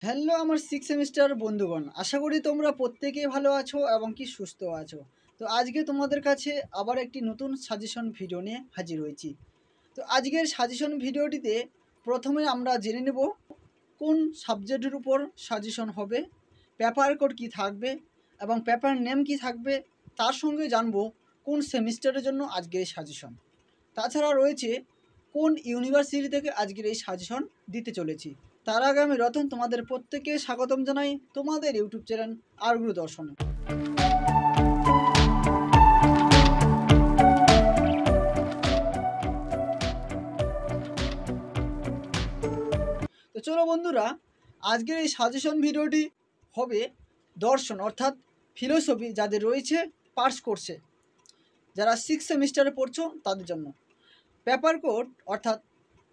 Hello আমার six semester বন্ধুগণ, আশা করি তোমরা প্রত্যেকেই ভালো আছো এবং কি সুস্থ আছো। তো আজকে তোমাদের কাছে আবার একটি নতুন সাজেশন ভিডিও নিয়ে হাজির হয়েছি। তো আজকের সাজেশন ভিডিওটিতে প্রথমে আমরা জেনে নেব কোন সাবজেক্টের উপর সাজেশন হবে, পেপার কোড কী থাকবে এবং পেপার নেম কী থাকবে, তার সঙ্গে জানবো কোন সেমিস্টারের জন্য আজকের এই সাজেশন। তাছাড়া রয়েছে কোন ইউনিভার্সিটি থেকে আজকের এই সাজেশন দিতে চলেছি। তার আগে আমি রতন তোমাদের প্রত্যেককে স্বাগতম জানাই তোমাদের ইউটিউব চ্যানেল আরগুরু দর্শনে। তো চলো বন্ধুরা, আজকের এই সাজেশন ভিডিওটি হবে দর্শন অর্থাৎ ফিলোসফি যাদের রয়েছে পার্স কোর্সে, যারা সিক্স সেমিস্টারে পড়ছো তাদের জন্য। পেপার কোড অর্থাৎ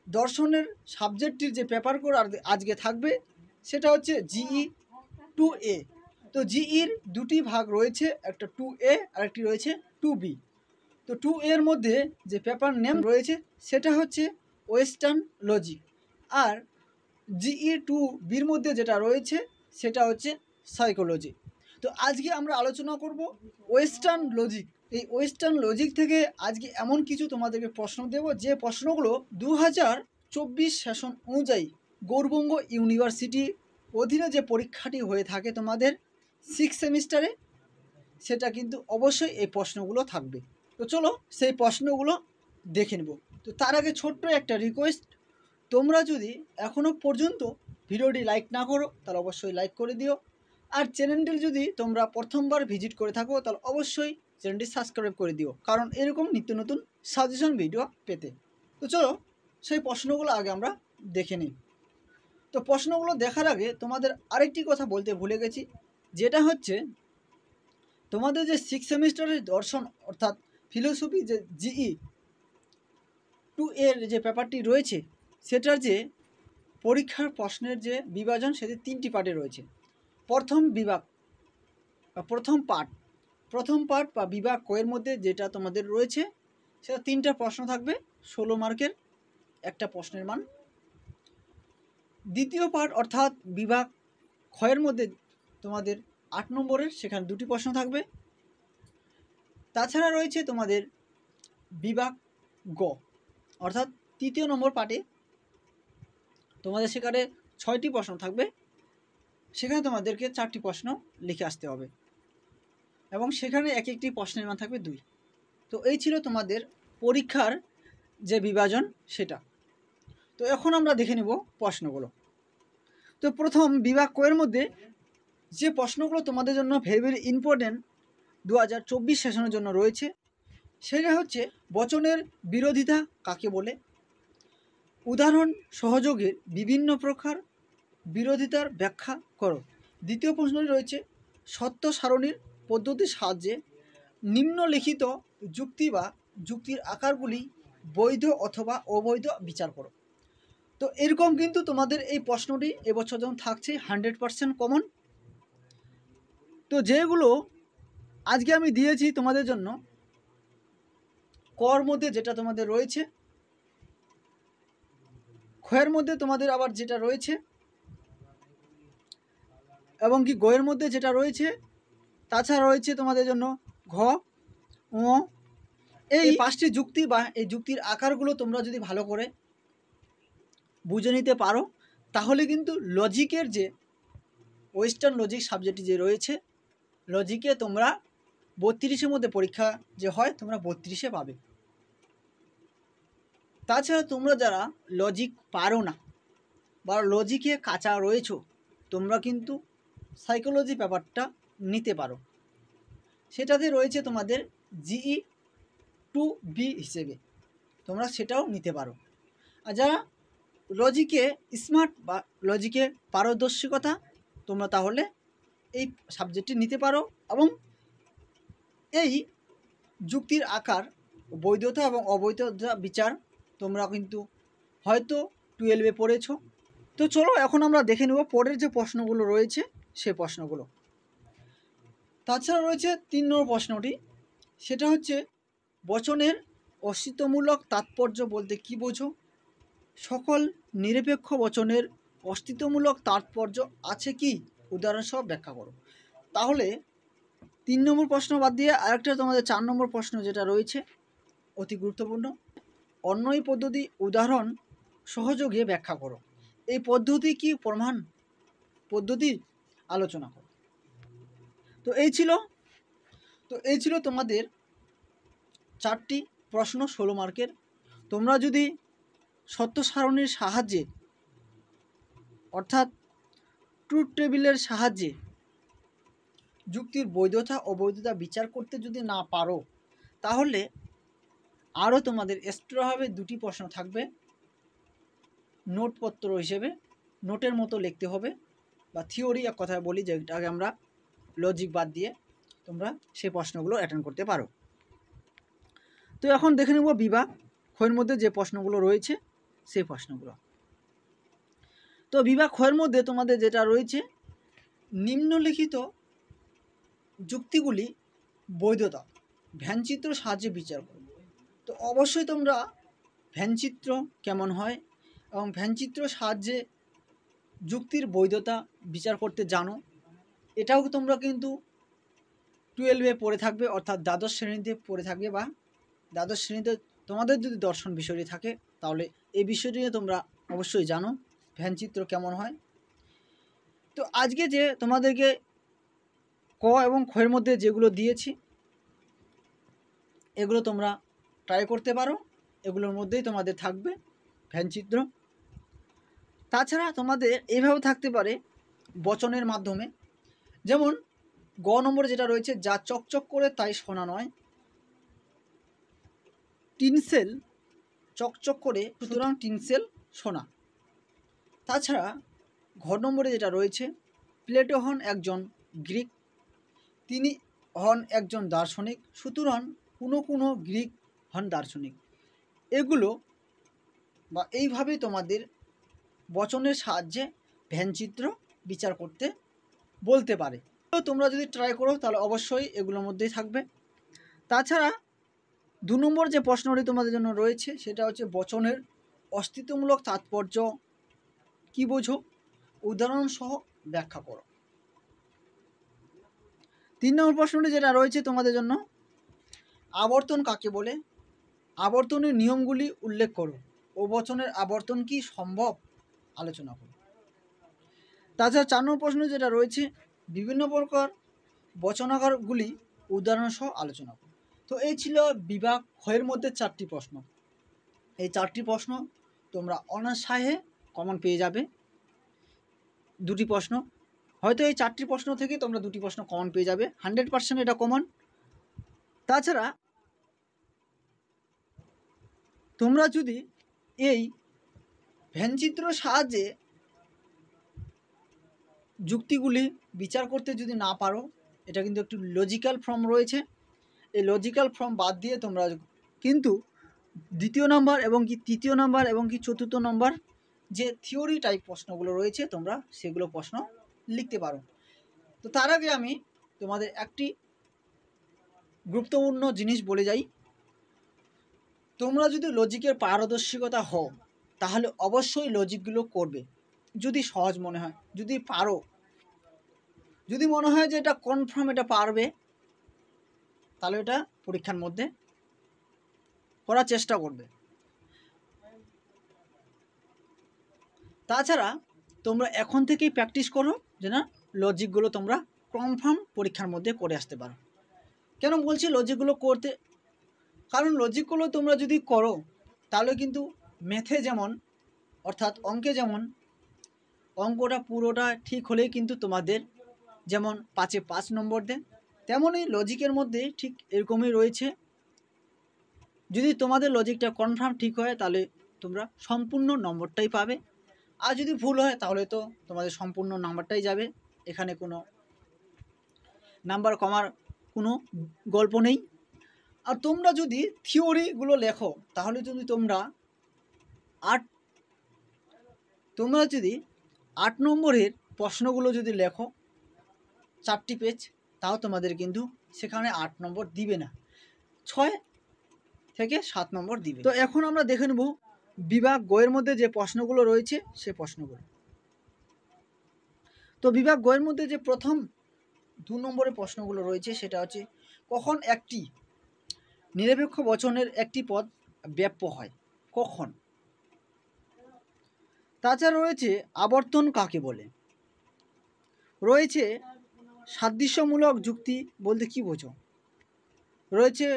দর্শনের সাবজেক্টটির যে পেপার কোড আজকে থাকবে সেটা হচ্ছে জিই 2A। তো জিইর দুটি ভাগ রয়েছে, একটা 2A আর একটি রয়েছে 2B। তো 2A এর মধ্যে যে পেপার নেম রয়েছে সেটা হচ্ছে ওয়েস্টার্ন লজিক, আর জিই 2Bর মধ্যে যেটা রয়েছে সেটা হচ্ছে সাইকোলজি। তো আজকে আমরা আলোচনা করব ওয়েস্টার্ন লজিক। এই ওয়েস্টার্ন লজিক থেকে আজকে এমন কিছু তোমাদেরকে প্রশ্ন দেব যে প্রশ্নগুলো 2024 সেশন অনুযায়ী গৌরবঙ্গ ইউনিভার্সিটি অধীনে যে পরীক্ষাটি হয়ে থাকে তোমাদের সিক্স সেমিস্টারে, সেটা কিন্তু অবশ্যই এই প্রশ্নগুলো থাকবে। তো চলো সেই প্রশ্নগুলো দেখে নেব। তো তার আগে ছোট্ট একটা রিকোয়েস্ট, তোমরা যদি এখনও পর্যন্ত ভিডিওটি লাইক না করো তাহলে অবশ্যই লাইক করে দিও, আর চ্যানেলটি যদি তোমরা প্রথমবার ভিজিট করে থাকো তাহলে অবশ্যই চ্যানেলটি সাবস্ক্রাইব করে দিও, কারণ এরকম নিত্য নতুন সাজেশন ভিডিও পেতে। তো চলো সেই প্রশ্নগুলো আগে আমরা দেখে নিই। তো প্রশ্নগুলো দেখার আগে তোমাদের আরেকটি কথা বলতে ভুলে গেছি, যেটা হচ্ছে তোমাদের যে সিক্স সেমিস্টারের দর্শন অর্থাৎ ফিলোসফি যে জিই 2A এর যে পেপারটি রয়েছে সেটার যে পরীক্ষার প্রশ্নের যে বিভাজন সেটি তিনটি পার্টে রয়েছে। প্রথম বিভাগ বা প্রথম পার্ট বা বিভাগ কয়ের মধ্যে যেটা তোমাদের রয়েছে সেটা 3টা প্রশ্ন থাকবে, 16 মার্কের একটা প্রশ্নের মান। দ্বিতীয় পার্ট অর্থাৎ বিভাগ ক্ষয়ের মধ্যে তোমাদের 8 নম্বরের, সেখানে 2টি প্রশ্ন থাকবে। তাছাড়া রয়েছে তোমাদের বিভাগ গ অর্থাৎ 3য় নম্বর পার্টে তোমাদের সেখানে 6টি প্রশ্ন থাকবে, সেখানে তোমাদেরকে 4টি প্রশ্ন লিখে আসতে হবে এবং সেখানে এক একটি প্রশ্নের মান থাকবে 2। তো এই ছিল তোমাদের পরীক্ষার যে বিভাজন সেটা। তো এখন আমরা দেখে নেব প্রশ্নগুলো। তো প্রথম বিভাগ কয়ের মধ্যে যে প্রশ্নগুলো তোমাদের জন্য ভেরি ভেরি ইম্পর্টেন্ট 2024 সেশনের জন্য রয়েছে সেটা হচ্ছে বচনের বিরোধিতা কাকে বলে, উদাহরণ সহযোগের বিভিন্ন প্রকার বিরোধিতার ব্যাখ্যা করো। দ্বিতীয় প্রশ্নটি রয়েছে সত্য সারণীর পদ্ধতির সাহায্যে নিম্নলিখিত যুক্তি বা যুক্তির আকারগুলি বৈধ অথবা অবৈধ বিচার করো। তো এরকম কিন্তু তোমাদের এই প্রশ্নটি এবছর যখন থাকছে 100% কমন। তো যেগুলো আজকে আমি দিয়েছি তোমাদের জন্য কর মধ্যে যেটা তোমাদের রয়েছে, ক্ষয়ের মধ্যে তোমাদের আবার যেটা রয়েছে এবং কি গয়ের মধ্যে যেটা রয়েছে, তাছাড়া রয়েছে তোমাদের জন্য ঘ ও। এই 5টি যুক্তি বা এই যুক্তির আকারগুলো তোমরা যদি ভালো করে বুঝে নিতে পারো তাহলে কিন্তু লজিকের যে ওয়েস্টার্ন লজিক সাবজেক্টটি যে রয়েছে লজিকে তোমরা 32-এর মধ্যে পরীক্ষা যে হয় তোমরা 32-এ পাবে। তাছাড়া তোমরা যারা লজিক পারো না বা লজিকে কাঁচা রয়েছো তোমরা কিন্তু সাইকোলজি পেপারটা নিতে পারো, সেটাতে রয়েছে তোমাদের জিই 2B হিসেবে, তোমরা সেটাও নিতে পারো। আর যারা লজিকে স্মার্ট বা লজিকে পারদর্শিকতা তোমরা তাহলে এই সাবজেক্টটি নিতে পারো এবং এই যুক্তির আকার বৈধতা এবং অবৈধতা বিচার তোমরা কিন্তু হয়তো 12-এ পড়েছো। তো চলো এখন আমরা দেখে নেব পরের যে প্রশ্নগুলো রয়েছে সে প্রশ্নগুলো। তাছাড়া রয়েছে 3 নম্বর প্রশ্নটি, সেটা হচ্ছে বচনের অস্তিত্বমূলক তাৎপর্য বলতে কী বোঝো, সকল নিরপেক্ষ বচনের অস্তিত্বমূলক তাৎপর্য আছে কি, উদাহরণসহ ব্যাখ্যা করো। তাহলে 3 নম্বর প্রশ্ন বাদ দিয়ে আরেকটা তোমাদের 4 নম্বর প্রশ্ন যেটা রয়েছে অতি গুরুত্বপূর্ণ, অন্য এই পদ্ধতি উদাহরণ সহযোগে ব্যাখ্যা করো। এই পদ্ধতি কি প্রমাণ পদ্ধতি আলোচনা করো। তো এই ছিল তোমাদের 4টি প্রশ্ন 16 মার্কের। তোমরা যদি সত্য সারণীর সাহায্যে অর্থাৎ ট্রুথ টেবিলের সাহায্যে যুক্তির বৈধতা অবৈধতা বিচার করতে যদি না পারো, তাহলে আরও তোমাদের এক্সট্রাভাবে 2টি প্রশ্ন থাকবে, নোটপত্র হিসেবে নোটের মতো লিখতে হবে, বা থিওরি এক কথায় বলি, যেটাকে আমরা লজিক বাদ দিয়ে তোমরা সেই প্রশ্নগুলো অ্যাটেন্ড করতে পারো। তো এখন দেখে নেব বিভাগ ক্ষয়ের মধ্যে যে প্রশ্নগুলো রয়েছে সেই প্রশ্নগুলো। তো বিভাগ ক্ষয়ের মধ্যে তোমাদের যেটা রয়েছে, নিম্নলিখিত যুক্তিগুলি বৈধতা ভ্যানচিত্র সাহায্যে বিচার করো। তো অবশ্যই তোমরা ভ্যানচিত্র কেমন হয় এবং ভ্যানচিত্র সাহায্যে যুক্তির বৈধতা বিচার করতে জানো, এটাও তোমরা কিন্তু 12-এ পড়ে থাকবে, অর্থাৎ দ্বাদশ শ্রেণীতে পড়ে থাকবে, বা দ্বাদশ শ্রেণীতে তোমাদের যদি দর্শন বিষয়টি থাকে তাহলে এই বিষয়টি নিয়ে তোমরা অবশ্যই জানো ভ্যানচিত্র কেমন হয়। তো আজকে যে তোমাদেরকে ক এবং ক্ষয়ের মধ্যে যেগুলো দিয়েছি এগুলো তোমরা ট্রাই করতে পারো, এগুলোর মধ্যেই তোমাদের থাকবে ভ্যানচিত্র। তাছাড়া তোমাদের এইভাবে থাকতে পারে বচনের মাধ্যমে, যেমন গ নম্বরে যেটা রয়েছে, যা চকচক করে তাই সোনা নয়, টিনসেল চকচক করে সুতরাং টিনসেল সোনা। তাছাড়া ঘ নম্বরে যেটা রয়েছে, প্লেটো হন একজন গ্রিক, তিনি হন একজন দার্শনিক, সুতরাং কোনো গ্রিক হন দার্শনিক। এগুলো বা এইভাবেই তোমাদের বচনের সাহায্যে ভ্যানচিত্র বিচার করতে বলতে পারে। তো তোমরা যদি ট্রাই করো তাহলে অবশ্যই এগুলোর মধ্যেই থাকবে। তাছাড়া 2 নম্বর যে প্রশ্নটি তোমাদের জন্য রয়েছে সেটা হচ্ছে বচনের অস্তিত্বমূলক তাৎপর্য কি বোঝো, উদাহরণ সহ ব্যাখ্যা করো। 3 নম্বর প্রশ্নটি যেটা রয়েছে তোমাদের জন্য, আবর্তন কাকে বলে, আবর্তনের নিয়মগুলি উল্লেখ করো, ও বচনের আবর্তন কি সম্ভব আলোচনা করো। তাছাড়া 4 নম্বর প্রশ্ন যেটা রয়েছে, বিভিন্ন প্রকার বচনাকারগুলি উদাহরণ সহ আলোচনা করো। তো এই ছিল বিভাগ ক্ষয়ের মধ্যে 4টি প্রশ্ন। এই 4টি প্রশ্ন তোমরা অনায়াসে কমন পেয়ে যাবে। 2টি প্রশ্ন হয়তো এই 4টি প্রশ্ন থেকে তোমরা 2টি প্রশ্ন কমন পেয়ে যাবে, 100% এটা কমন। তাছাড়া তোমরা যদি এই ভ্যানচিত্র সাহায্যে যুক্তিগুলি বিচার করতে যদি না পারো, এটা কিন্তু একটু লজিক্যাল ফর্ম রয়েছে, এই লজিক্যাল ফর্ম বাদ দিয়ে তোমরা কিন্তু 2য় নাম্বার এবং কি 3য় নাম্বার এবং কি 4র্থ নাম্বার যে থিওরি টাইপ প্রশ্নগুলো রয়েছে তোমরা সেগুলো প্রশ্ন লিখতে পারো। তো তার আগে আমি তোমাদের একটি গুরুত্বপূর্ণ জিনিস বলে যাই, তোমরা যদি লজিকের পারদর্শিকতা হও তাহলে অবশ্যই লজিকগুলো করবে যদি সহজ মনে হয়, যদি পারো, যদি মনে হয় যে এটা কনফার্ম এটা পারবে, তাহলে এটা পরীক্ষার মধ্যে করার চেষ্টা করবে। তাছাড়া তোমরা এখন থেকেই প্র্যাকটিস করো যে না লজিকগুলো তোমরা কনফার্ম পরীক্ষার মধ্যে করে আসতে পারো। কেন বলছি লজিকগুলো করতে, কারণ লজিকগুলো তোমরা যদি করো তাহলে কিন্তু ম্যাথে যেমন অর্থাৎ অঙ্কে যেমন অঙ্কটা পুরোটা ঠিক হলেই কিন্তু তোমাদের যেমন 5-এ 5 নম্বর দেয়, তেমনই লজিকের মধ্যে ঠিক এরকমই রয়েছে। যদি তোমাদের লজিকটা কনফার্ম ঠিক হয় তাহলে তোমরা সম্পূর্ণ নম্বরটাই পাবে, আর যদি ভুল হয় তাহলে তো তোমাদের সম্পূর্ণ নাম্বারটাই যাবে, এখানে কোনো নাম্বার কমার কোনো গল্প নেই। আর তোমরা যদি থিওরিগুলো লেখো তাহলে যদি তোমরা 8 নম্বরের প্রশ্নগুলো যদি লেখো 4টি পেজ, তাও তোমাদের কিন্তু সেখানে 8 নম্বর দিবে না, 6 থেকে 7 নম্বর দিবে। তো এখন আমরা দেখে নেব বিভাগ গয়ের মধ্যে যে প্রশ্নগুলো রয়েছে সে প্রশ্নগুলো। তো বিভাগ গয়ের মধ্যে যে প্রথম 2 নম্বরের প্রশ্নগুলো রয়েছে সেটা হচ্ছে কখন একটি নিরপেক্ষ বচনের একটি পদ ব্যাপ্য হয়, কখন? তাছাড়া রয়েছে আবর্তন কাকে বলে, রয়েছে সাদৃশ্যমূলক যুক্তি বলতে কি বোঝো, রয়েছে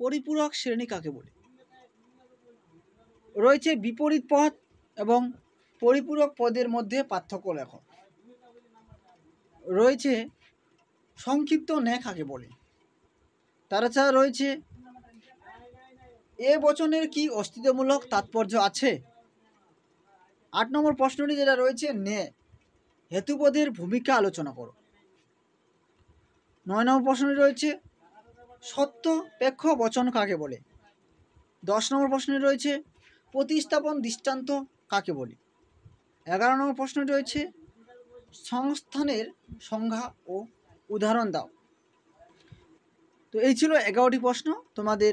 পরিপূরক শ্রেণী কাকে বলে, রয়েছে বিপরীত পদ এবং পরিপূরক পদের মধ্যে পার্থক্য লেখো, রয়েছে সংক্ষিপ্ত ন্যায় কাকে বলে, তাছাড়া রয়েছে এ বচনের কি অস্তিত্বমূলক তাৎপর্য আছে। 8 নম্বর প্রশ্নটি যেটা রয়েছে নে হেতুপদের ভূমিকা আলোচনা করো। 9 নম্বর প্রশ্নটি রয়েছে সত্যপেক্ষ বচন কাকে বলে। 10 নম্বর প্রশ্নটি রয়েছে প্রতিস্থাপন দৃষ্টান্ত কাকে বলে। 11 নম্বর প্রশ্নটি রয়েছে সংস্থানের সংজ্ঞা ও উদাহরণ দাও। তো এই ছিল 11টি প্রশ্ন তোমাদের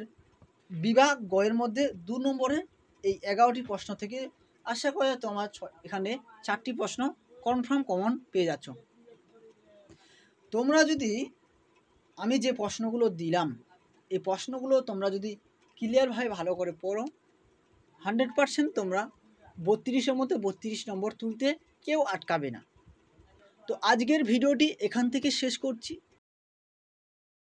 বিভাগ গয়ের মধ্যে 2 নম্বরে। এই 11টি প্রশ্ন থেকে আশা করি তোমার এখানে 4টি প্রশ্ন কনফার্ম কমন পেয়ে যাচ্ছ। তোমরা যদি আমি যে প্রশ্নগুলো দিলাম এই প্রশ্নগুলো তোমরা যদি ক্লিয়ারভাবে ভালো করে পড়ো 100% তোমরা 32-এর মধ্যে 32 নম্বর তুলতে কেউ আটকাবে না। তো আজকের ভিডিওটি এখান থেকে শেষ করছি।